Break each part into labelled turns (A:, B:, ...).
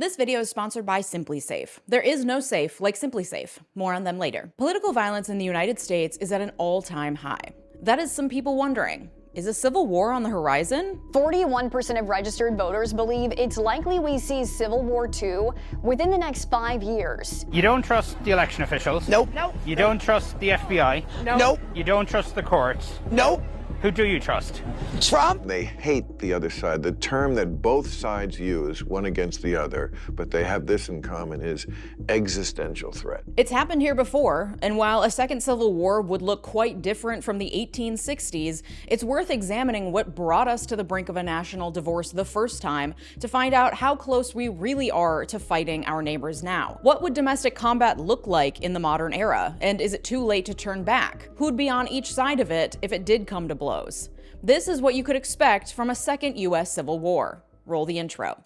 A: This video is sponsored by SimpliSafe. There is no safe like SimpliSafe. More on them later. Political violence in the United States is at an all-time high. That is some people wondering, is a civil war on the horizon?
B: 41% of registered voters believe it's likely we see Civil War II within the next 5 years.
C: You don't trust the election officials?
D: Nope.
C: You don't trust the FBI?
D: Nope.
C: You don't trust the courts?
D: Nope.
C: Who do you trust?
D: Trump?
E: They hate the other side. The term that both sides use, one against the other, but they have this in common, is existential threat.
A: It's happened here before, and while a second civil war would look quite different from the 1860s, it's worth examining what brought us to the brink of a national divorce the first time to find out how close we really are to fighting our neighbors now. What would domestic combat look like in the modern era? And is it too late to turn back? Who'd be on each side of it if it did come to blows? This is what you could expect from a second U.S. Civil War. Roll the intro.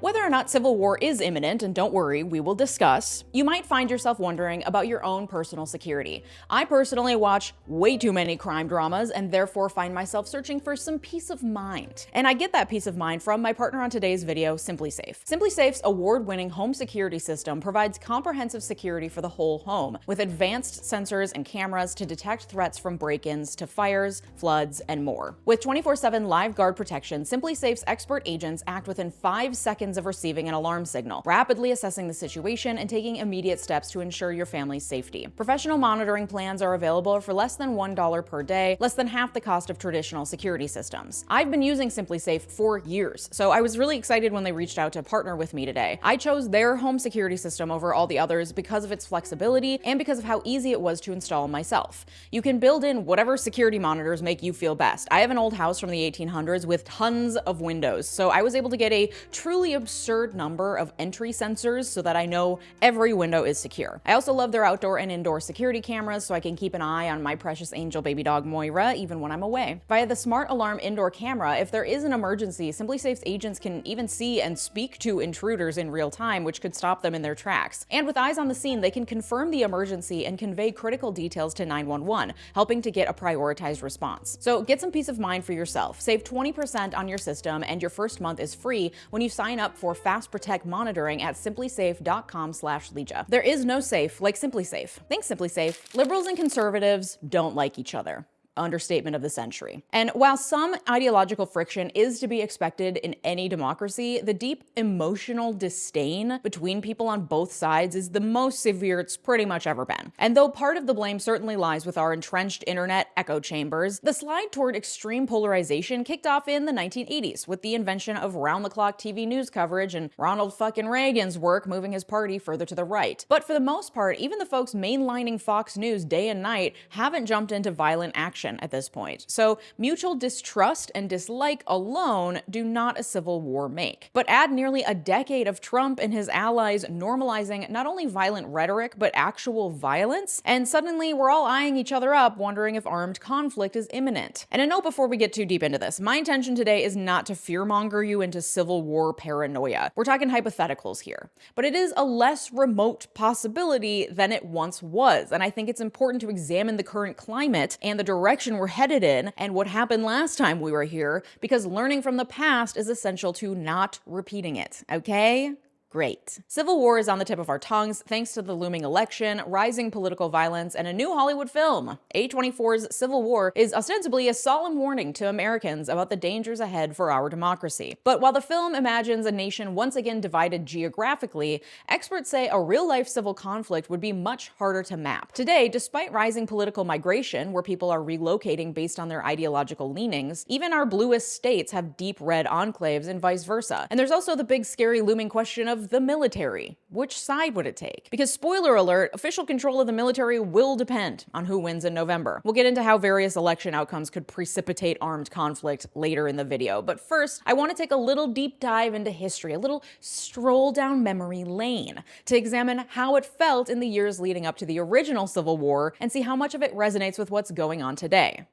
A: Whether or not civil war is imminent, and don't worry, we will discuss, you might find yourself wondering about your own personal security. I personally watch way too many crime dramas and therefore find myself searching for some peace of mind. And I get that peace of mind from my partner on today's video, SimpliSafe. SimpliSafe's award-winning home security system provides comprehensive security for the whole home, with advanced sensors and cameras to detect threats from break-ins to fires, floods, and more. With 24/7 live guard protection, SimpliSafe's expert agents act within 5 seconds of receiving an alarm signal, rapidly assessing the situation and taking immediate steps to ensure your family's safety. Professional monitoring plans are available for less than $1 per day, less than half the cost of traditional security systems. I've been using SimpliSafe for years, so I was really excited when they reached out to partner with me today. I chose their home security system over all the others because of its flexibility and because of how easy it was to install myself. You can build in whatever security monitors make you feel best. I have an old house from the 1800s with tons of windows, so I was able to get a truly absurd number of entry sensors so that I know every window is secure. I also love their outdoor and indoor security cameras so I can keep an eye on my precious angel baby dog Moira even when I'm away. Via the smart alarm indoor camera, if there is an emergency, SimpliSafe's agents can even see and speak to intruders in real time, which could stop them in their tracks. And with eyes on the scene, they can confirm the emergency and convey critical details to 911, helping to get a prioritized response. So get some peace of mind for yourself. Save 20% on your system, and your first month is free when you sign up for Fast Protect monitoring at simplisafe.com/Leeja. There is no safe like SimpliSafe. Thanks, SimpliSafe. Liberals and conservatives don't like each other. Understatement of the century. And while some ideological friction is to be expected in any democracy, the deep emotional disdain between people on both sides is the most severe it's pretty much ever been. And though part of the blame certainly lies with our entrenched internet echo chambers, the slide toward extreme polarization kicked off in the 1980s with the invention of round-the-clock TV news coverage and Ronald fucking Reagan's work moving his party further to the right. But for the most part, even the folks mainlining Fox News day and night haven't jumped into violent action at this point. So mutual distrust and dislike alone do not a civil war make. But add nearly a decade of Trump and his allies normalizing not only violent rhetoric, but actual violence, and suddenly we're all eyeing each other up, wondering if armed conflict is imminent. And a note before we get too deep into this, my intention today is not to fearmonger you into civil war paranoia. We're talking hypotheticals here. But it is a less remote possibility than it once was, and I think it's important to examine the current climate and the direction we're headed in and what happened last time we were here, because learning from the past is essential to not repeating it, okay? Great. Civil war is on the tip of our tongues thanks to the looming election, rising political violence, and a new Hollywood film. A24's Civil War is ostensibly a solemn warning to Americans about the dangers ahead for our democracy. But while the film imagines a nation once again divided geographically, experts say a real-life civil conflict would be much harder to map. Today, despite rising political migration, where people are relocating based on their ideological leanings, even our bluest states have deep red enclaves and vice versa. And there's also the big scary looming question of the military. Which side would it take? Because spoiler alert, official control of the military will depend on who wins in November. We'll get into how various election outcomes could precipitate armed conflict later in the video. But first, I want to take a little deep dive into history, a little stroll down memory lane to examine how it felt in the years leading up to the original Civil War and see how much of it resonates with what's going on today.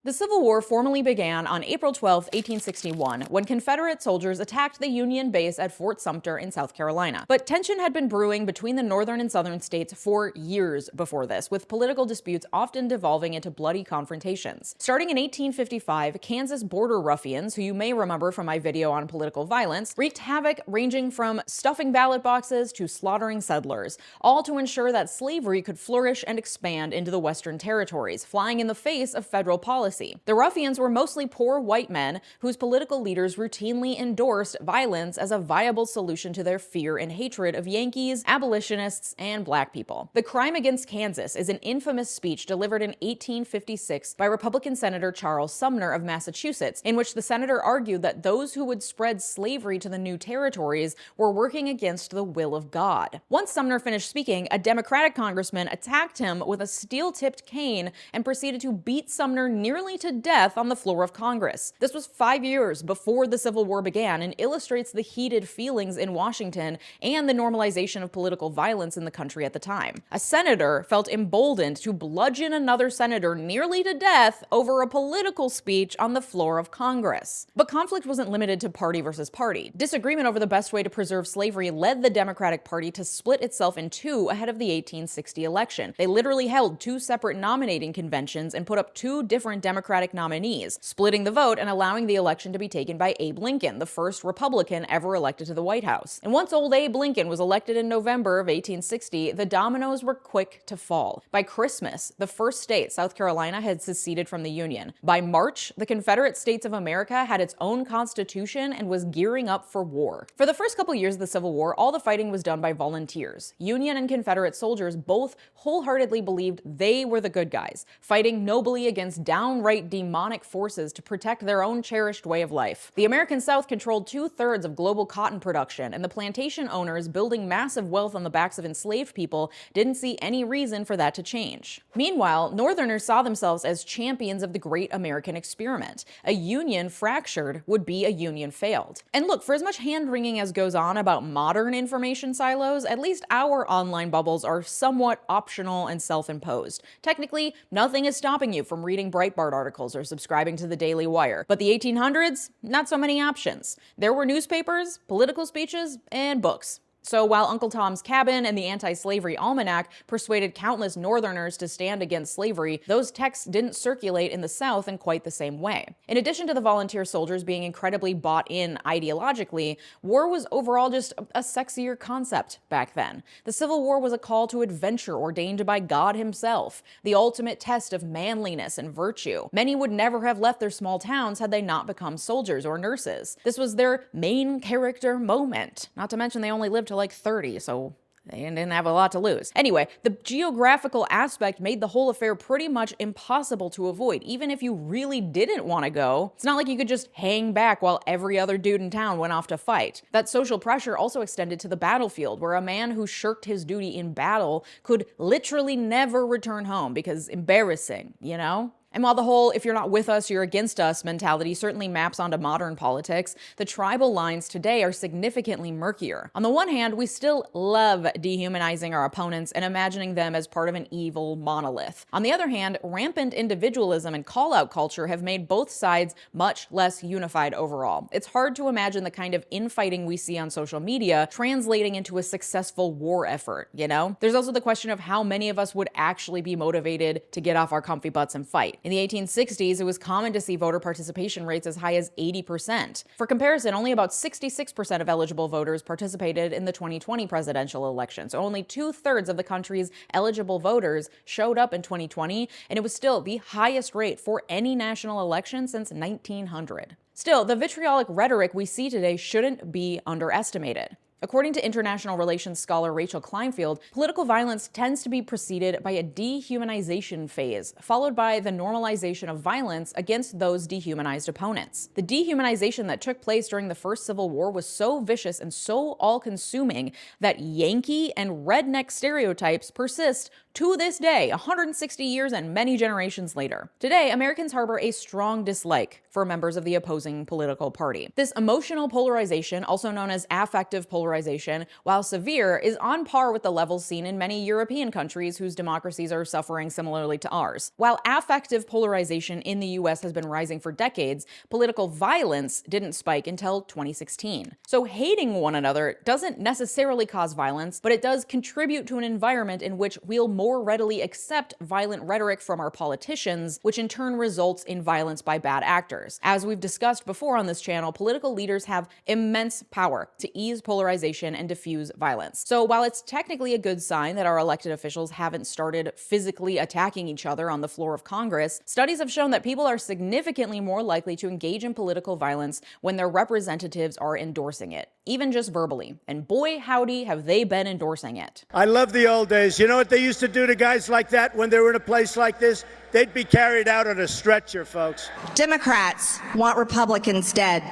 A: The Civil War formally began on April 12, 1861, when Confederate soldiers attacked the Union base at Fort Sumter in South Carolina. But tension had been brewing between the northern and southern states for years before this, with political disputes often devolving into bloody confrontations. Starting in 1855, Kansas border ruffians, who you may remember from my video on political violence, wreaked havoc ranging from stuffing ballot boxes to slaughtering settlers, all to ensure that slavery could flourish and expand into the Western territories, flying in the face of federal policy. The ruffians were mostly poor white men whose political leaders routinely endorsed violence as a viable solution to their fear and hatred of Yankees, abolitionists, and black people. The Crime Against Kansas is an infamous speech delivered in 1856 by Republican Senator Charles Sumner of Massachusetts, in which the senator argued that those who would spread slavery to the new territories were working against the will of God. Once Sumner finished speaking, a Democratic congressman attacked him with a steel-tipped cane and proceeded to beat Sumner nearly to death on the floor of Congress. This was 5 years before the Civil War began and illustrates the heated feelings in Washington and the normalization of political violence in the country at the time. A senator felt emboldened to bludgeon another senator nearly to death over a political speech on the floor of Congress. But conflict wasn't limited to party versus party. Disagreement over the best way to preserve slavery led the Democratic Party to split itself in two ahead of the 1860 election. They literally held two separate nominating conventions and put up two different Democratic nominees, splitting the vote and allowing the election to be taken by Abe Lincoln, the first Republican ever elected to the White House. And once old Abe Lincoln was elected in November of 1860, the dominoes were quick to fall. By Christmas, the first state, South Carolina, had seceded from the Union. By March, the Confederate States of America had its own constitution and was gearing up for war. For the first couple years of the Civil War, all the fighting was done by volunteers. Union and Confederate soldiers both wholeheartedly believed they were the good guys, fighting nobly against downright demonic forces to protect their own cherished way of life. The American South controlled 2/3 of global cotton production, and the plantation owners building massive wealth on the backs of enslaved people didn't see any reason for that to change. Meanwhile, Northerners saw themselves as champions of the great American experiment. A union fractured would be a union failed. And look, for as much hand-wringing as goes on about modern information silos, at least our online bubbles are somewhat optional and self-imposed. Technically, nothing is stopping you from reading Breitbart articles or subscribing to the Daily Wire. But the 1800s, not so many options. There were newspapers, political speeches, and books. So while Uncle Tom's Cabin and the Anti-Slavery Almanac persuaded countless Northerners to stand against slavery, those texts didn't circulate in the South in quite the same way. In addition to the volunteer soldiers being incredibly bought in ideologically, war was overall just a sexier concept back then. The Civil War was a call to adventure ordained by God himself, the ultimate test of manliness and virtue. Many would never have left their small towns had they not become soldiers or nurses. This was their main character moment. Not to mention they only lived to like 30, so they didn't have a lot to lose. Anyway, the geographical aspect made the whole affair pretty much impossible to avoid, even if you really didn't want to go. It's not like you could just hang back while every other dude in town went off to fight. That social pressure also extended to the battlefield, where a man who shirked his duty in battle could literally never return home because embarrassing, you know? And while the whole "if you're not with us, you're against us" mentality certainly maps onto modern politics, the tribal lines today are significantly murkier. On the one hand, we still love dehumanizing our opponents and imagining them as part of an evil monolith. On the other hand, rampant individualism and call-out culture have made both sides much less unified overall. It's hard to imagine the kind of infighting we see on social media translating into a successful war effort, you know? There's also the question of how many of us would actually be motivated to get off our comfy butts and fight. In the 1860s, it was common to see voter participation rates as high as 80%. For comparison, only about 66% of eligible voters participated in the 2020 presidential election, so only 2/3 of the country's eligible voters showed up in 2020, and it was still the highest rate for any national election since 1900. Still, the vitriolic rhetoric we see today shouldn't be underestimated. According to international relations scholar Rachel Kleinfeld, political violence tends to be preceded by a dehumanization phase, followed by the normalization of violence against those dehumanized opponents. The dehumanization that took place during the First Civil War was so vicious and so all-consuming that Yankee and redneck stereotypes persist to this day, 160 years and many generations later. Today, Americans harbor a strong dislike for members of the opposing political party. This emotional polarization, also known as affective polarization, polarization, while severe, is on par with the levels seen in many European countries whose democracies are suffering similarly to ours. While affective polarization in the US has been rising for decades, political violence didn't spike until 2016. So hating one another doesn't necessarily cause violence, but it does contribute to an environment in which we'll more readily accept violent rhetoric from our politicians, which in turn results in violence by bad actors. As we've discussed before on this channel, political leaders have immense power to ease polarization and diffuse violence. So while it's technically a good sign that our elected officials haven't started physically attacking each other on the floor of Congress, studies have shown that people are significantly more likely to engage in political violence when their representatives are endorsing it, even just verbally. And boy, howdy, have they been endorsing it.
D: I love the old days. You know what they used to do to guys like that when they were in a place like this? They'd be carried out on a stretcher, folks.
F: Democrats want Republicans dead,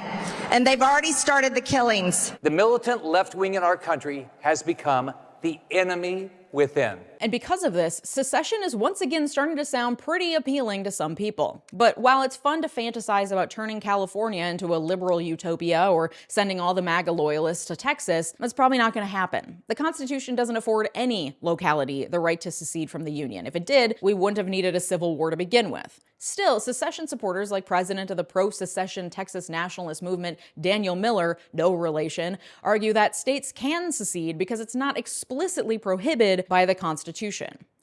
F: and they've already started the killings.
G: The militant left wing in our country has become the enemy within.
A: And because of this, secession is once again starting to sound pretty appealing to some people. But while it's fun to fantasize about turning California into a liberal utopia or sending all the MAGA loyalists to Texas, that's probably not going to happen. The Constitution doesn't afford any locality the right to secede from the Union. If it did, we wouldn't have needed a civil war to begin with. Still, secession supporters like president of the pro-secession Texas nationalist movement, Daniel Miller, no relation, argue that states can secede because it's not explicitly prohibited by the Constitution.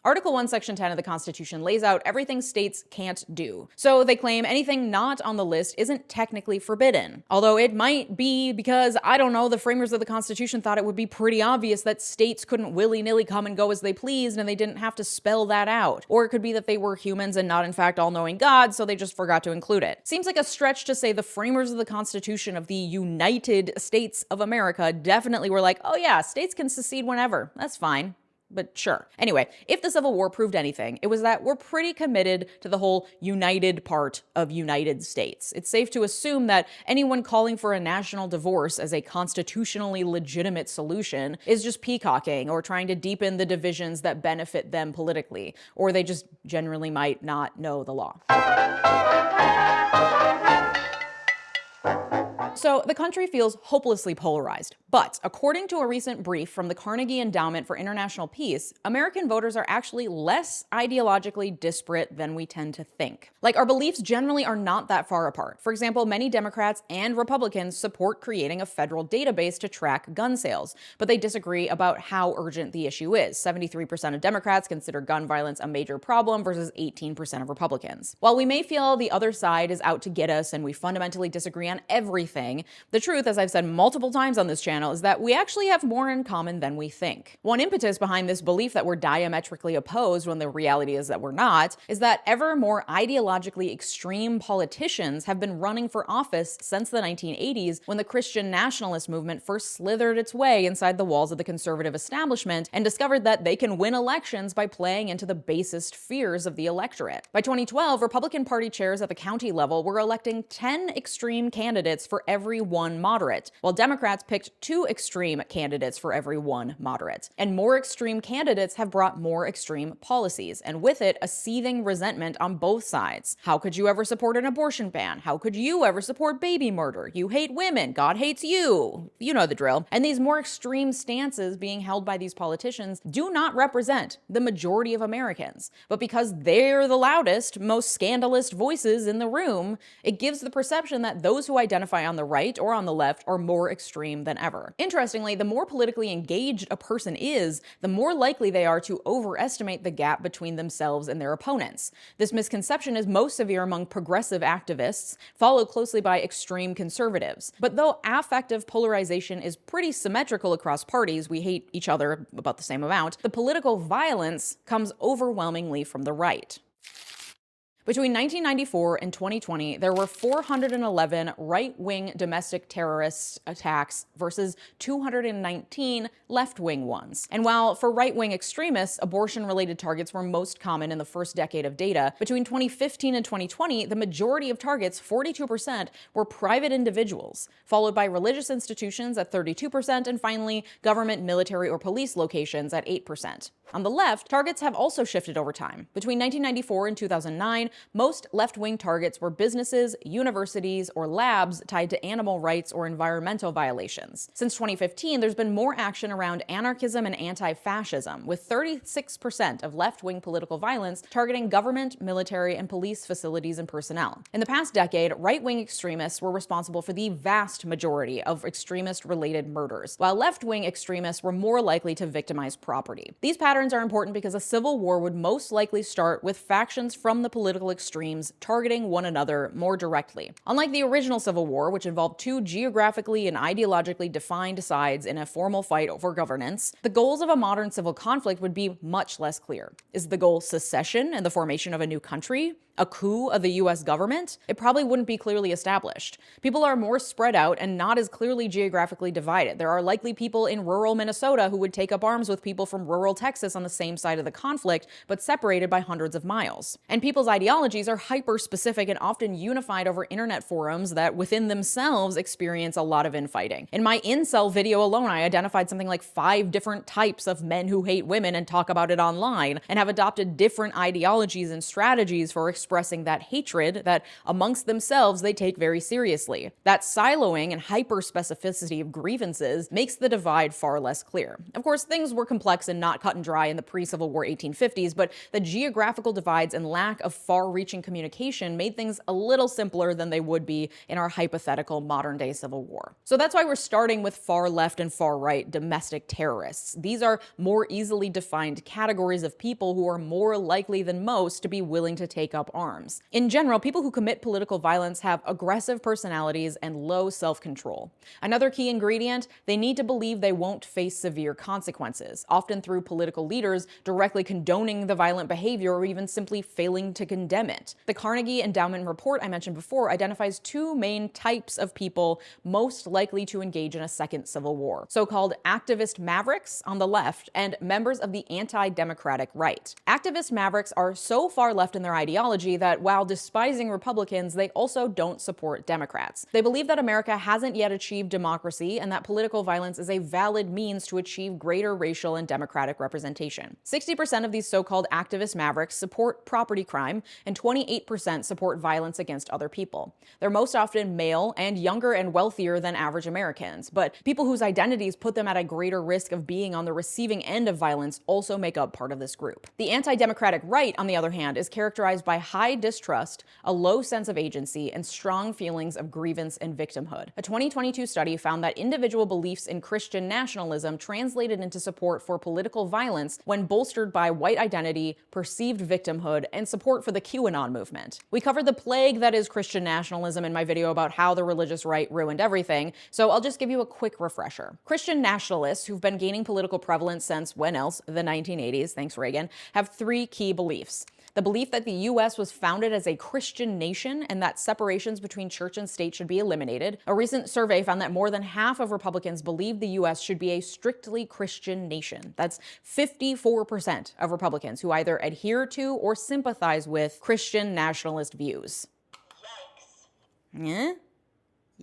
A: Article 1, Section 10 of the Constitution lays out everything states can't do. So they claim anything not on the list isn't technically forbidden. Although it might be because, I don't know, the framers of the Constitution thought it would be pretty obvious that states couldn't willy-nilly come and go as they pleased and they didn't have to spell that out. Or it could be that they were humans and not in fact all-knowing gods, so they just forgot to include it. Seems like a stretch to say the framers of the Constitution of the United States of America definitely were like, oh yeah, states can secede whenever. That's fine. But sure. Anyway, if the Civil War proved anything, it was that we're pretty committed to the whole united part of United States. It's safe to assume that anyone calling for a national divorce as a constitutionally legitimate solution is just peacocking or trying to deepen the divisions that benefit them politically, or they just generally might not know the law. So the country feels hopelessly polarized. But according to a recent brief from the Carnegie Endowment for International Peace, American voters are actually less ideologically disparate than we tend to think. Like, our beliefs generally are not that far apart. For example, many Democrats and Republicans support creating a federal database to track gun sales, but they disagree about how urgent the issue is. 73% of Democrats consider gun violence a major problem versus 18% of Republicans. While we may feel the other side is out to get us and we fundamentally disagree on everything, the truth, as I've said multiple times on this channel, is that we actually have more in common than we think. One impetus behind this belief that we're diametrically opposed when the reality is that we're not, is that ever more ideologically extreme politicians have been running for office since the 1980s, when the Christian nationalist movement first slithered its way inside the walls of the conservative establishment and discovered that they can win elections by playing into the basest fears of the electorate. By 2012, Republican Party chairs at the county level were electing 10 extreme candidates for every one moderate, while Democrats picked 2 extreme candidates for every one moderate. And more extreme candidates have brought more extreme policies, and with it, a seething resentment on both sides. How could you ever support an abortion ban? How could you ever support baby murder? You hate women. God hates you. You know the drill. And these more extreme stances being held by these politicians do not represent the majority of Americans. But because they're the loudest, most scandalous voices in the room, it gives the perception that those who identify on the right or on the left are more extreme than ever. Interestingly, the more politically engaged a person is, the more likely they are to overestimate the gap between themselves and their opponents. This misconception is most severe among progressive activists, followed closely by extreme conservatives. But though affective polarization is pretty symmetrical across parties, we hate each other about the same amount, the political violence comes overwhelmingly from the right. Between 1994 and 2020, there were 411 right-wing domestic terrorist attacks versus 219 left-wing ones. And while for right-wing extremists, abortion-related targets were most common in the first decade of data, between 2015 and 2020, the majority of targets, 42%, were private individuals, followed by religious institutions at 32%, and finally, government, military, or police locations at 8%. On the left, targets have also shifted over time. Between 1994 and 2009, most left-wing targets were businesses, universities, or labs tied to animal rights or environmental violations. Since 2015, there's been more action around anarchism and anti-fascism, with 36% of left-wing political violence targeting government, military, and police facilities and personnel. In the past decade, right-wing extremists were responsible for the vast majority of extremist-related murders, while left-wing extremists were more likely to victimize property. These patterns are important because a civil war would most likely start with factions from the political extremes targeting one another more directly. Unlike the original Civil War, which involved two geographically and ideologically defined sides in a formal fight over governance, the goals of a modern civil conflict would be much less clear. Is the goal secession and the formation of a new country? A coup of the US government? It probably wouldn't be clearly established. People are more spread out and not as clearly geographically divided. There are likely people in rural Minnesota who would take up arms with people from rural Texas on the same side of the conflict, but separated by hundreds of miles. And people's ideologies are hyper-specific and often unified over internet forums that within themselves experience a lot of infighting. In my incel video alone, I identified something like 5 different types of men who hate women and talk about it online, and have adopted different ideologies and strategies for expressing that hatred that amongst themselves they take very seriously. That siloing and hyper-specificity of grievances makes the divide far less clear. Of course, things were complex and not cut and dry in the pre-Civil War 1850s, but the geographical divides and lack of far-reaching communication made things a little simpler than they would be in our hypothetical modern-day Civil War. So that's why we're starting with far-left and far-right domestic terrorists. These are more easily defined categories of people who are more likely than most to be willing to take up arms. In general, people who commit political violence have aggressive personalities and low self-control. Another key ingredient, they need to believe they won't face severe consequences, often through political leaders directly condoning the violent behavior or even simply failing to condemn it. The Carnegie Endowment report I mentioned before identifies 2 main types of people most likely to engage in a second civil war: so-called activist mavericks on the left and members of the anti-democratic right. Activist mavericks are so far left in their ideology that while despising Republicans, they also don't support Democrats. They believe that America hasn't yet achieved democracy and that political violence is a valid means to achieve greater racial and democratic representation. 60% of these so-called activist mavericks support property crime, and 28% support violence against other people. They're most often male and younger and wealthier than average Americans, but people whose identities put them at a greater risk of being on the receiving end of violence also make up part of this group. The anti-democratic right, on the other hand, is characterized by high distrust, a low sense of agency, and strong feelings of grievance and victimhood. A 2022 study found that individual beliefs in Christian nationalism translated into support for political violence when bolstered by white identity, perceived victimhood, and support for the QAnon movement. We covered the plague that is Christian nationalism in my video about how the religious right ruined everything, so I'll just give you a quick refresher. Christian nationalists, who've been gaining political prevalence since when else? The 1980s, thanks Reagan, have 3 key beliefs. The belief that the U.S. was founded as a Christian nation and that separations between church and state should be eliminated. A recent survey found that more than half of Republicans believe the U.S. should be a strictly Christian nation. That's 54% of Republicans who either adhere to or sympathize with Christian nationalist views. Yikes. Yeah?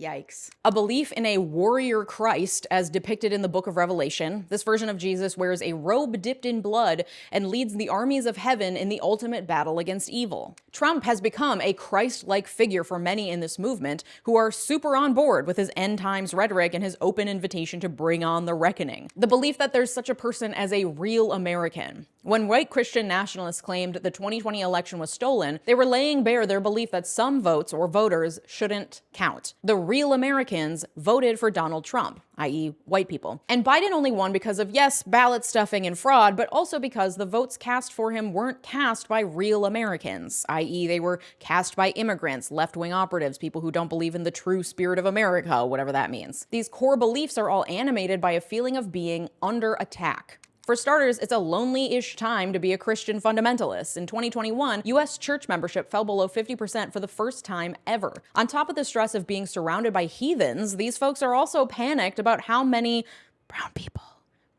A: Yikes. A belief in a warrior Christ as depicted in the book of Revelation. This version of Jesus wears a robe dipped in blood and leads the armies of heaven in the ultimate battle against evil. Trump has become a Christ-like figure for many in this movement who are super on board with his end times rhetoric and his open invitation to bring on the reckoning. The belief that there's such a person as a real American. When white Christian nationalists claimed the 2020 election was stolen, they were laying bare their belief that some votes or voters shouldn't count. The real Americans voted for Donald Trump, i.e. white people. And Biden only won because of, yes, ballot stuffing and fraud, but also because the votes cast for him weren't cast by real Americans, i.e. they were cast by immigrants, left-wing operatives, people who don't believe in the true spirit of America, whatever that means. These core beliefs are all animated by a feeling of being under attack. For starters, it's a lonely-ish time to be a Christian fundamentalist. In 2021, U.S. church membership fell below 50% for the first time ever. On top of the stress of being surrounded by heathens, these folks are also panicked about how many brown people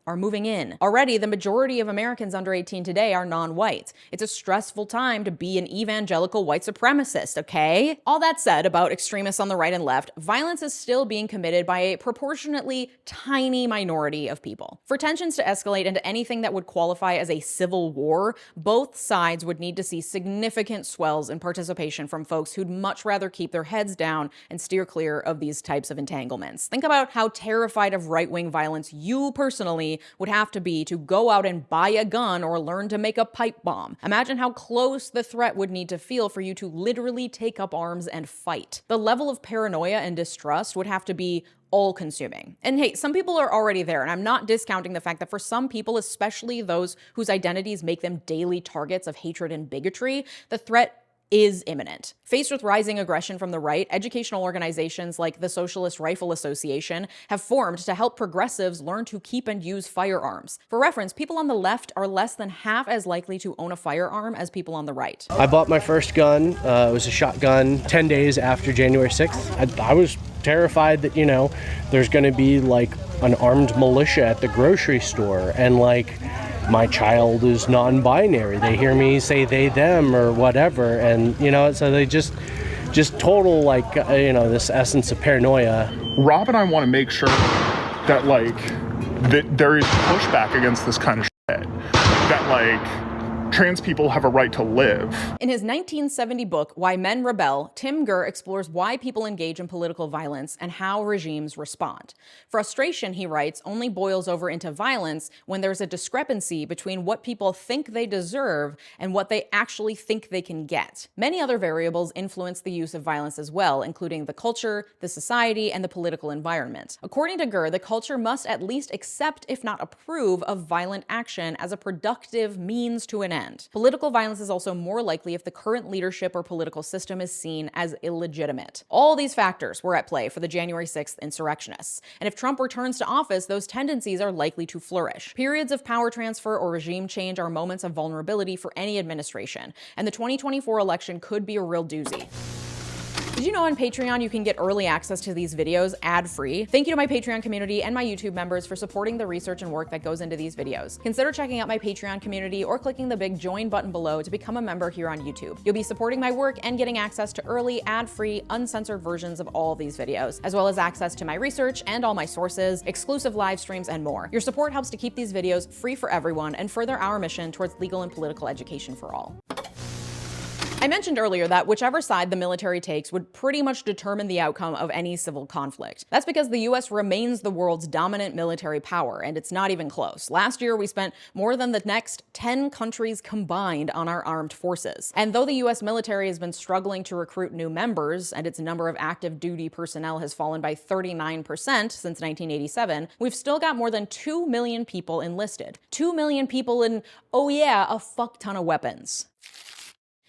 A: are moving in. Already, the majority of Americans under 18 today are non-white. It's a stressful time to be an evangelical white supremacist, okay? All that said about extremists on the right and left, violence is still being committed by a proportionately tiny minority of people. For tensions to escalate into anything that would qualify as a civil war, both sides would need to see significant swells in participation from folks who'd much rather keep their heads down and steer clear of these types of entanglements. Think about how terrified of right-wing violence you personally would have to be to go out and buy a gun or learn to make a pipe bomb. Imagine how close the threat would need to feel for you to literally take up arms and fight. The level of paranoia and distrust would have to be all-consuming. And hey, some people are already there, and I'm not discounting the fact that for some people, especially those whose identities make them daily targets of hatred and bigotry, the threat is imminent. Faced with rising aggression from the right, educational organizations like the Socialist Rifle Association have formed to help progressives learn to keep and use firearms. For reference, people on the left are less than half as likely to own a firearm as people on the right.
H: I bought my first gun. It was a shotgun 10 days after January 6th. I was terrified that, you know, there's going to be like an armed militia at the grocery store, and like my child is non-binary. They hear me say they, them, or whatever, and you know, so they just total like you know, this essence of paranoia.
I: Rob and I want to make sure that like that there is pushback against this kind of shit. That like trans people have a right to live.
A: In his 1970 book, Why Men Rebel, Tim Gurr explores why people engage in political violence and how regimes respond. Frustration, he writes, only boils over into violence when there's a discrepancy between what people think they deserve and what they actually think they can get. Many other variables influence the use of violence as well, including the culture, the society, and the political environment. According to Gurr, the culture must at least accept, if not approve, of violent action as a productive means to an end. Political violence is also more likely if the current leadership or political system is seen as illegitimate. All these factors were at play for the January 6th insurrectionists, and if Trump returns to office, those tendencies are likely to flourish. Periods of power transfer or regime change are moments of vulnerability for any administration, and the 2024 election could be a real doozy. Did you know on Patreon you can get early access to these videos ad-free? Thank you to my Patreon community and my YouTube members for supporting the research and work that goes into these videos. Consider checking out my Patreon community or clicking the big join button below to become a member here on YouTube. You'll be supporting my work and getting access to early, ad-free, uncensored versions of all these videos, as well as access to my research and all my sources, exclusive live streams, and more. Your support helps to keep these videos free for everyone and further our mission towards legal and political education for all. I mentioned earlier that whichever side the military takes would pretty much determine the outcome of any civil conflict. That's because the US remains the world's dominant military power, and it's not even close. Last year, we spent more than the next 10 countries combined on our armed forces. And though the US military has been struggling to recruit new members, and its number of active duty personnel has fallen by 39% since 1987, we've still got more than 2 million people enlisted. 2 million people and, oh yeah, a fuck ton of weapons.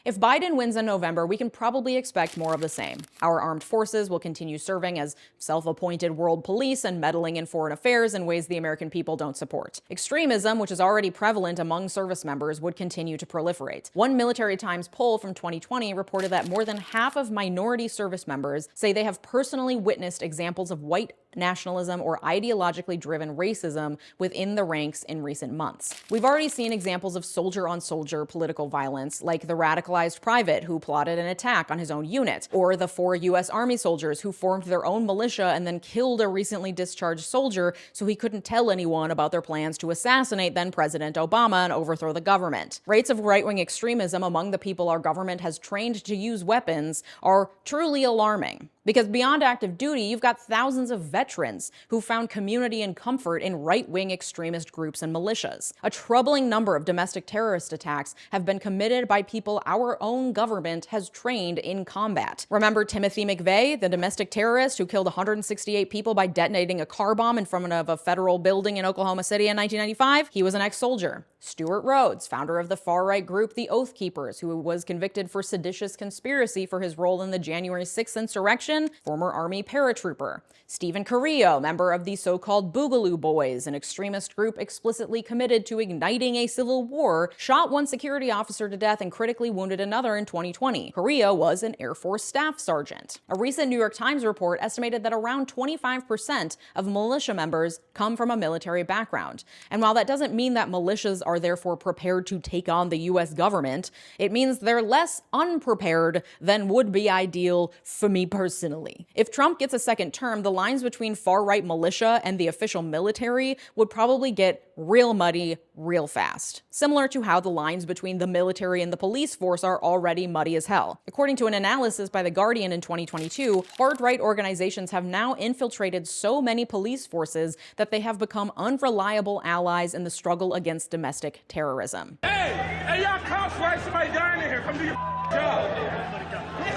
A: If Biden wins in November, we can probably expect more of the same. Our armed forces will continue serving as self-appointed world police and meddling in foreign affairs in ways the American people don't support. Extremism, which is already prevalent among service members, would continue to proliferate. One Military Times poll from 2020 reported that more than half of minority service members say they have personally witnessed examples of white nationalism or ideologically driven racism within the ranks in recent months. We've already seen examples of soldier-on-soldier political violence, like the radicalized private who plotted an attack on his own unit, or the 4 U.S. Army soldiers who formed their own militia and then killed a recently discharged soldier so he couldn't tell anyone about their plans to assassinate then-President Obama and overthrow the government. Rates of right-wing extremism among the people our government has trained to use weapons are truly alarming. Because beyond active duty, you've got thousands of veterans who found community and comfort in right-wing extremist groups and militias. A troubling number of domestic terrorist attacks have been committed by people our own government has trained in combat. Remember 𝗬𝗎𝗪𝗏, the domestic terrorist who killed 168 people by detonating a car bomb in front of a federal building in Oklahoma City in 1995? He was an ex-soldier. Stuart Rhodes, founder of the far-right group the Oath Keepers, who was convicted for seditious conspiracy for his role in the January 6th insurrection, former Army paratrooper. Stephen Carrillo, member of the so-called Boogaloo Boys, an extremist group explicitly committed to igniting a civil war, shot one security officer to death and critically wounded another in 2020. Carrillo was an Air Force staff sergeant. A recent New York Times report estimated that around 25% of militia members come from a military background. And while that doesn't mean that militias are therefore prepared to take on the U.S. government, it means they're less unprepared than would be ideal for me personally. If Trump gets a second term, the lines between far-right militia and the official military would probably get real muddy real fast. Similar to how the lines between the military and the police force are already muddy as hell. According to an analysis by The Guardian in 2022, hard-right organizations have now infiltrated so many police forces that they have become unreliable allies in the struggle against domestic terrorism.
J: Hey, y'all cops, why somebody dying in here? Come do your job.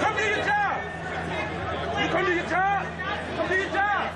J: Come do your job. You come do your job. Come do your job.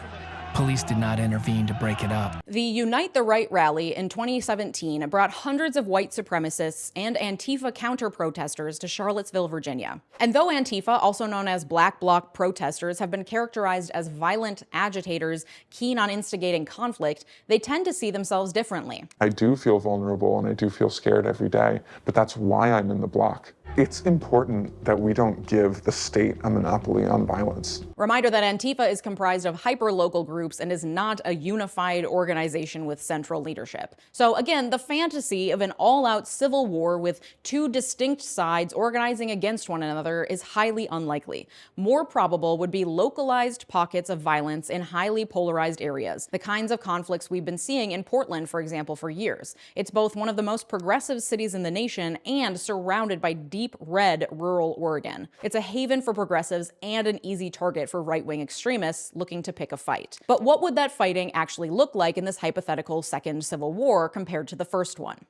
K: Police did not intervene to break it up.
A: The Unite the Right rally in 2017 brought hundreds of white supremacists and Antifa counter-protesters to Charlottesville, Virginia. And though Antifa, also known as Black Bloc protesters, have been characterized as violent agitators keen on instigating conflict, they tend to see themselves differently.
L: I do feel vulnerable and I do feel scared every day, but that's why I'm in the block. It's important that we don't give the state a monopoly on violence.
A: Reminder that Antifa is comprised of hyper-local groups and is not a unified organization with central leadership. So again, the fantasy of an all-out civil war with two distinct sides organizing against one another is highly unlikely. More probable would be localized pockets of violence in highly polarized areas, the kinds of conflicts we've been seeing in Portland, for example, for years. It's both one of the most progressive cities in the nation and surrounded by deep red rural Oregon. It's a haven for progressives and an easy target for right-wing extremists looking to pick a fight. But what would that fighting actually look like in this hypothetical second civil war compared to the first one?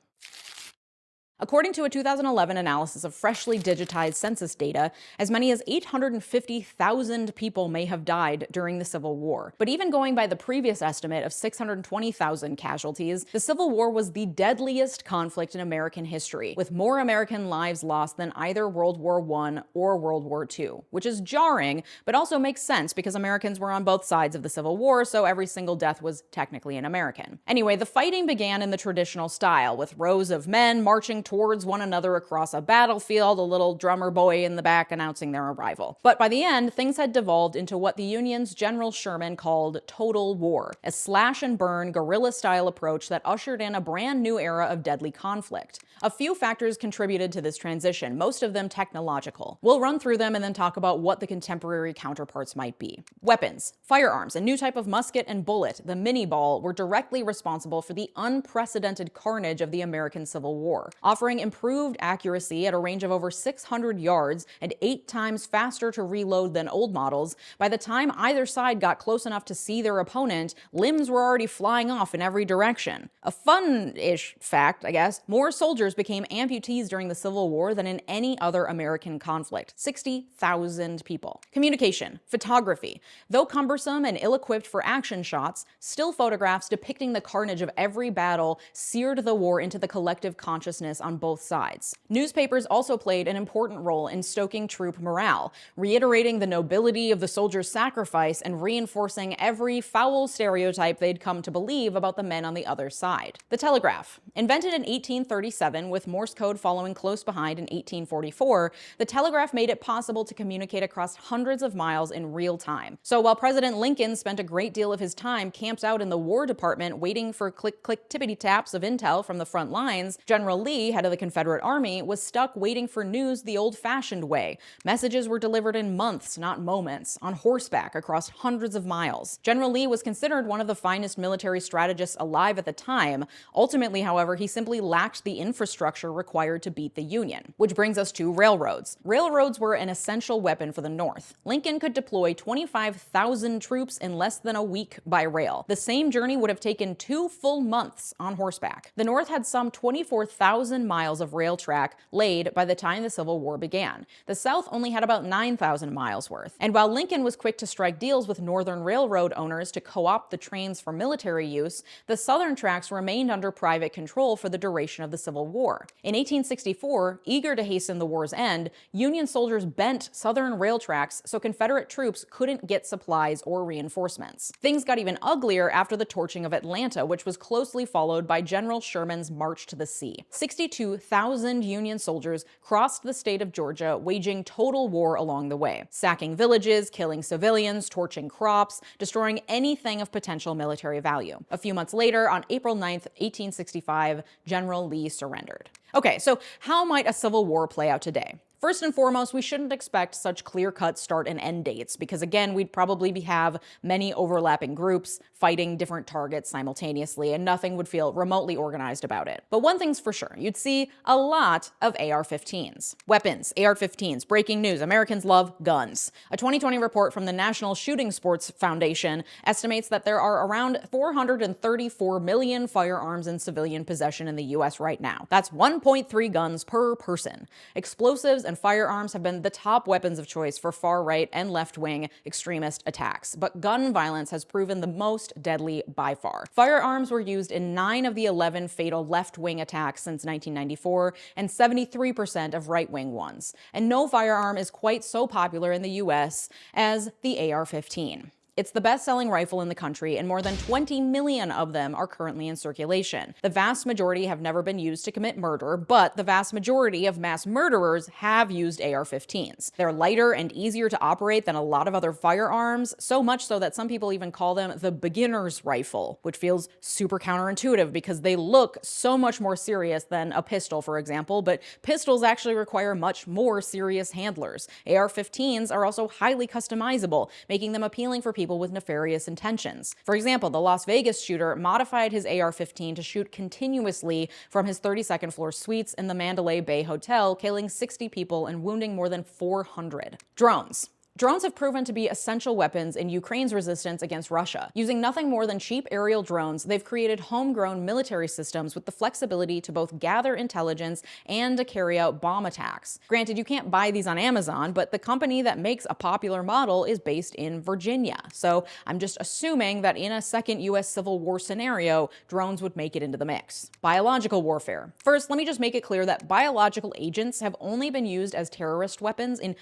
A: According to a 2011 analysis of freshly digitized census data, as many as 850,000 people may have died during the Civil War. But even going by the previous estimate of 620,000 casualties, the Civil War was the deadliest conflict in American history, with more American lives lost than either World War I or World War II, which is jarring, but also makes sense because Americans were on both sides of the Civil War, so every single death was technically an American. Anyway, the fighting began in the traditional style, with rows of men marching towards one another across a battlefield, a little drummer boy in the back announcing their arrival. But by the end, things had devolved into what the Union's General Sherman called total war, a slash-and-burn, guerrilla-style approach that ushered in a brand new era of deadly conflict. A few factors contributed to this transition, most of them technological. We'll run through them and then talk about what the contemporary counterparts might be. Weapons, firearms, a new type of musket and bullet, the mini-ball, were directly responsible for the unprecedented carnage of the American Civil War, offering improved accuracy at a range of over 600 yards and 8 times faster to reload than old models. By the time either side got close enough to see their opponent, limbs were already flying off in every direction. A fun-ish fact, I guess, more soldiers became amputees during the Civil War than in any other American conflict. 60,000 people. Communication, photography. Though cumbersome and ill-equipped for action shots, still photographs depicting the carnage of every battle seared the war into the collective consciousness on both sides. Newspapers also played an important role in stoking troop morale, reiterating the nobility of the soldier's sacrifice and reinforcing every foul stereotype they'd come to believe about the men on the other side. The telegraph. Invented in 1837, with Morse code following close behind in 1844, the telegraph made it possible to communicate across hundreds of miles in real time. So while President Lincoln spent a great deal of his time camped out in the War Department waiting for click-click tippity-taps of intel from the front lines, General Lee, head of the Confederate Army, was stuck waiting for news the old-fashioned way. Messages were delivered in months, not moments, on horseback across hundreds of miles. General Lee was considered one of the finest military strategists alive at the time. Ultimately, however, he simply lacked the infrastructure required to beat the Union. Which brings us to railroads. Railroads were an essential weapon for the North. Lincoln could deploy 25,000 troops in less than a week by rail. The same journey would have taken 2 full months on horseback. The North had some 24,000 1,000 miles of rail track laid by the time the Civil War began. The South only had about 9,000 miles worth. And while Lincoln was quick to strike deals with Northern Railroad owners to co-opt the trains for military use, the Southern tracks remained under private control for the duration of the Civil War. In 1864, eager to hasten the war's end, Union soldiers bent Southern rail tracks so Confederate troops couldn't get supplies or reinforcements. Things got even uglier after the torching of Atlanta, which was closely followed by General Sherman's March to the Sea. 62,000 Union soldiers crossed the state of Georgia, waging total war along the way, sacking villages, killing civilians, torching crops, destroying anything of potential military value. A few months later, on April 9, 1865, General Lee surrendered. Okay, so how might a civil war play out today? First and foremost, we shouldn't expect such clear-cut start and end dates because, again, we'd probably have many overlapping groups fighting different targets simultaneously, and nothing would feel remotely organized about it. But one thing's for sure, you'd see a lot of AR-15s. Weapons, AR-15s, breaking news, Americans love guns. A 2020 report from the National Shooting Sports Foundation estimates that there are around 434 million firearms in civilian possession in the U.S. right now. That's 1.3 guns per person. Explosives and firearms have been the top weapons of choice for far-right and left-wing extremist attacks, but gun violence has proven the most deadly by far. Firearms were used in 9 of the 11 fatal left-wing attacks since 1994, and 73% of right-wing ones. And no firearm is quite so popular in the US as the AR-15. It's the best-selling rifle in the country, and more than 20 million of them are currently in circulation. The vast majority have never been used to commit murder, but the vast majority of mass murderers have used AR-15s. They're lighter and easier to operate than a lot of other firearms, so much so that some people even call them the beginner's rifle, which feels super counterintuitive because they look so much more serious than a pistol, for example, but pistols actually require much more serious handlers. AR-15s are also highly customizable, making them appealing for people with nefarious intentions. For example, the Las Vegas shooter modified his AR-15 to shoot continuously from his 32nd floor suites in the Mandalay Bay Hotel, killing 60 people and wounding more than 400. Drones. Drones have proven to be essential weapons in Ukraine's resistance against Russia. Using nothing more than cheap aerial drones, they've created homegrown military systems with the flexibility to both gather intelligence and to carry out bomb attacks. Granted, you can't buy these on Amazon, but the company that makes a popular model is based in Virginia. So I'm just assuming that in a second US Civil War scenario, drones would make it into the mix. Biological warfare. First, let me just make it clear that biological agents have only been used as terrorist weapons in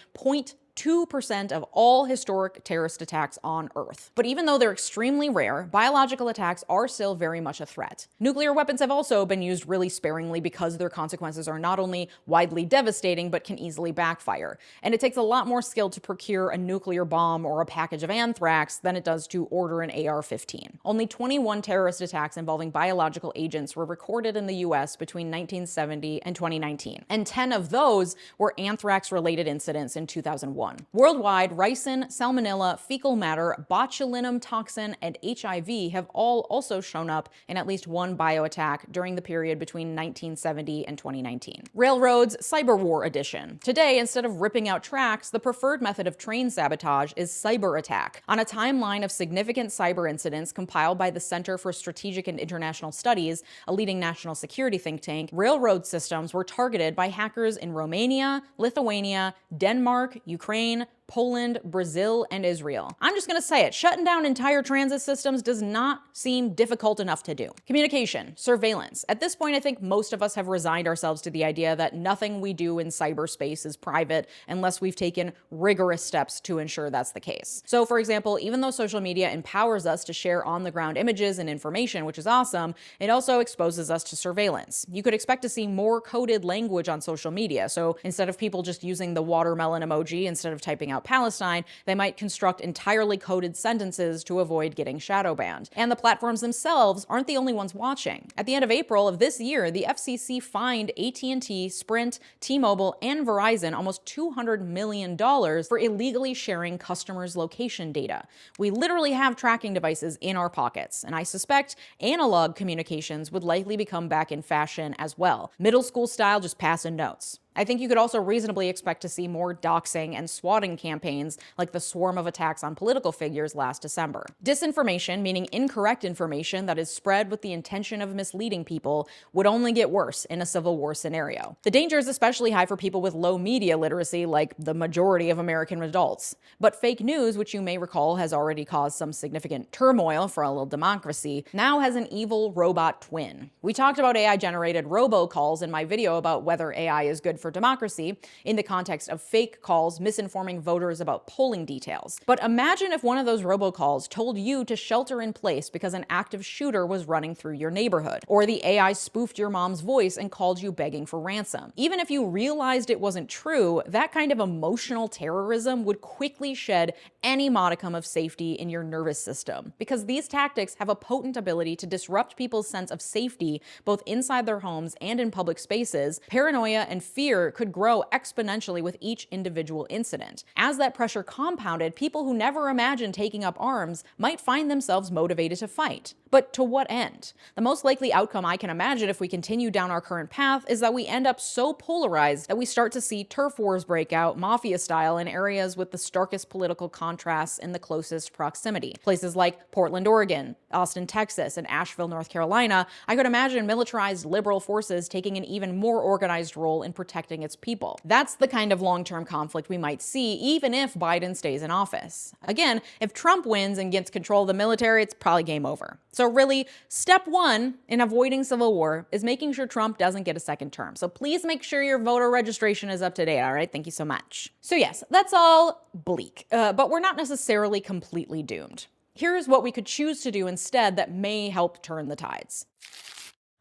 A: 2% of all historic terrorist attacks on Earth. But even though they're extremely rare, biological attacks are still very much a threat. Nuclear weapons have also been used really sparingly because their consequences are not only widely devastating, but can easily backfire. And it takes a lot more skill to procure a nuclear bomb or a package of anthrax than it does to order an AR-15. Only 21 terrorist attacks involving biological agents were recorded in the US between 1970 and 2019. And 10 of those were anthrax-related incidents in 2001. Worldwide, ricin, salmonella, fecal matter, botulinum toxin, and HIV have all also shown up in at least one bioattack during the period between 1970 and 2019. Railroads, Cyber War Edition. Today, instead of ripping out tracks, the preferred method of train sabotage is cyber attack. On a timeline of significant cyber incidents compiled by the Center for Strategic and International Studies, a leading national security think tank, railroad systems were targeted by hackers in Romania, Lithuania, Denmark, Ukraine, Poland, Brazil, and Israel. I'm just gonna say it, shutting down entire transit systems does not seem difficult enough to do. Communication, surveillance. At this point, I think most of us have resigned ourselves to the idea that nothing we do in cyberspace is private unless we've taken rigorous steps to ensure that's the case. So for example, even though social media empowers us to share on-the-ground images and information, which is awesome, it also exposes us to surveillance. You could expect to see more coded language on social media. So instead of people just using the watermelon emoji instead of typing out Palestine, they might construct entirely coded sentences to avoid getting shadow banned. And the platforms themselves aren't the only ones watching. At the end of April of this year, the FCC fined AT&T, Sprint, T-Mobile, and Verizon almost $200 million for illegally sharing customers' location data. We literally have tracking devices in our pockets, and I suspect analog communications would likely become back in fashion as well. Middle school style, just passing notes. I think you could also reasonably expect to see more doxing and swatting campaigns like the swarm of attacks on political figures last December. Disinformation, meaning incorrect information that is spread with the intention of misleading people, would only get worse in a civil war scenario. The danger is especially high for people with low media literacy, like the majority of American adults. But fake news, which you may recall has already caused some significant turmoil for a little democracy, now has an evil robot twin. We talked about AI-generated robocalls in my video about whether AI is good for democracy in the context of fake calls misinforming voters about polling details. But imagine if one of those robocalls told you to shelter in place because an active shooter was running through your neighborhood, or the AI spoofed your mom's voice and called you begging for ransom. Even if you realized it wasn't true, that kind of emotional terrorism would quickly shed any modicum of safety in your nervous system, because these tactics have a potent ability to disrupt people's sense of safety both inside their homes and in public spaces. Paranoia and fear could grow exponentially with each individual incident. As that pressure compounded, people who never imagined taking up arms might find themselves motivated to fight. But to what end? The most likely outcome I can imagine if we continue down our current path is that we end up so polarized that we start to see turf wars break out, mafia style, in areas with the starkest political contrasts in the closest proximity. Places like Portland, Oregon, Austin, Texas, and Asheville, North Carolina. I could imagine militarized liberal forces taking an even more organized role in protecting its people. That's the kind of long-term conflict we might see even if Biden stays in office. Again, if Trump wins and gets control of the military, it's probably game over. So really, step one in avoiding civil war is making sure Trump doesn't get a second term. So please make sure your voter registration is up to date, all right? Thank you so much. So yes, that's all bleak, but we're not necessarily completely doomed. Here's what we could choose to do instead that may help turn the tides.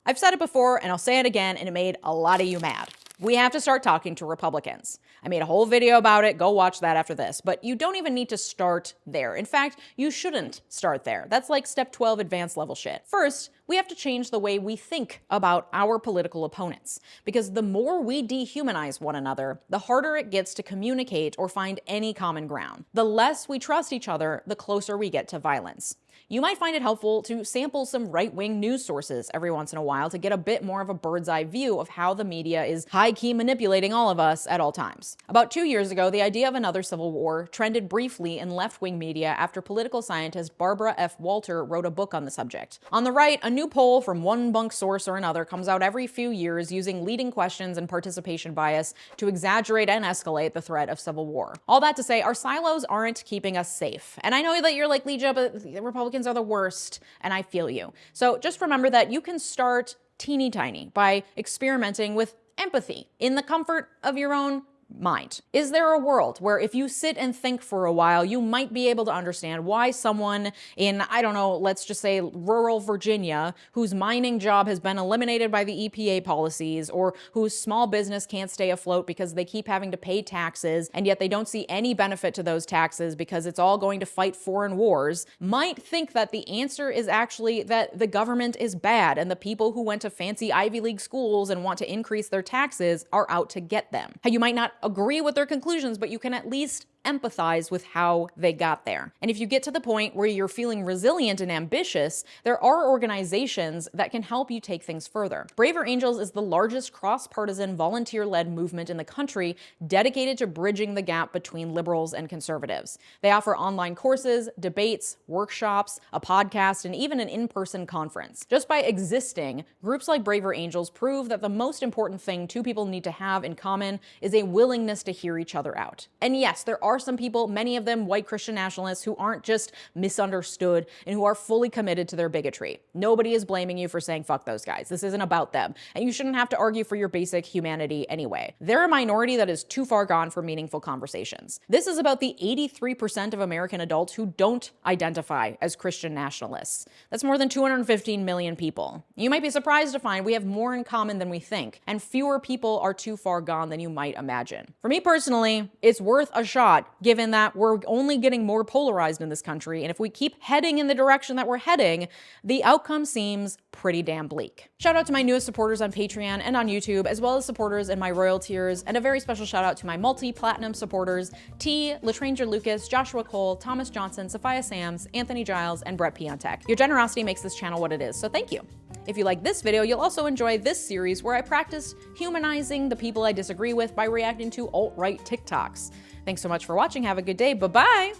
A: I've said it before, and I'll say it again, and it made a lot of you mad. We have to start talking to Republicans. I made a whole video about it. Go watch that after this. But you don't even need to start there. In fact, you shouldn't start there. That's like step 12 advanced level shit. First, we have to change the way we think about our political opponents. Because the more we dehumanize one another, the harder it gets to communicate or find any common ground. The less we trust each other, the closer we get to violence. You might find it helpful to sample some right-wing news sources every once in a while to get a bit more of a bird's-eye view of how the media is high-key manipulating all of us at all times. About 2 years ago, the idea of another civil war trended briefly in left-wing media after political scientist Barbara F. Walter wrote a book on the subject. On the right, a new poll from one bunk source or another comes out every few years using leading questions and participation bias to exaggerate and escalate the threat of civil war. All that to say, our silos aren't keeping us safe. And I know that you're like, Leeja, but the Republicans are the worst, and I feel you. So just remember that you can start teeny tiny by experimenting with empathy in the comfort of your own mind. Is there a world where if you sit and think for a while, you might be able to understand why someone in, I don't know, let's just say rural Virginia, whose mining job has been eliminated by the EPA policies, or whose small business can't stay afloat because they keep having to pay taxes, and yet they don't see any benefit to those taxes because it's all going to fight foreign wars, might think that the answer is actually that the government is bad and the people who went to fancy Ivy League schools and want to increase their taxes are out to get them. How you might not agree with their conclusions, but you can at least empathize with how they got there. And if you get to the point where you're feeling resilient and ambitious, there are organizations that can help you take things further. Braver Angels is the largest cross-partisan volunteer-led movement in the country dedicated to bridging the gap between liberals and conservatives. They offer online courses, debates, workshops, a podcast, and even an in-person conference. Just by existing, groups like Braver Angels prove that the most important thing two people need to have in common is a willingness to hear each other out. And yes, there are some people, many of them white Christian nationalists, who aren't just misunderstood and who are fully committed to their bigotry. Nobody is blaming you for saying fuck those guys. This isn't about them, and you shouldn't have to argue for your basic humanity anyway. They're a minority that is too far gone for meaningful conversations. This is about the 83% of American adults who don't identify as Christian nationalists. That's more than 215 million people. You might be surprised to find we have more in common than we think, and fewer people are too far gone than you might imagine. For me personally, it's worth a shot, given that we're only getting more polarized in this country, and if we keep heading in the direction that we're heading, the outcome seems pretty damn bleak. Shout out to my newest supporters on Patreon and on YouTube, as well as supporters in my royal tiers, and a very special shout out to my multi-platinum supporters, T, Latranger Lucas, Joshua Cole, Thomas Johnson, Sophia Sams, Anthony Giles, and Brett Piontek. Your generosity makes this channel what it is, so thank you. If you like this video, you'll also enjoy this series where I practice humanizing the people I disagree with by reacting to alt-right TikToks. Thanks so much for watching. Have a good day. Bye-bye.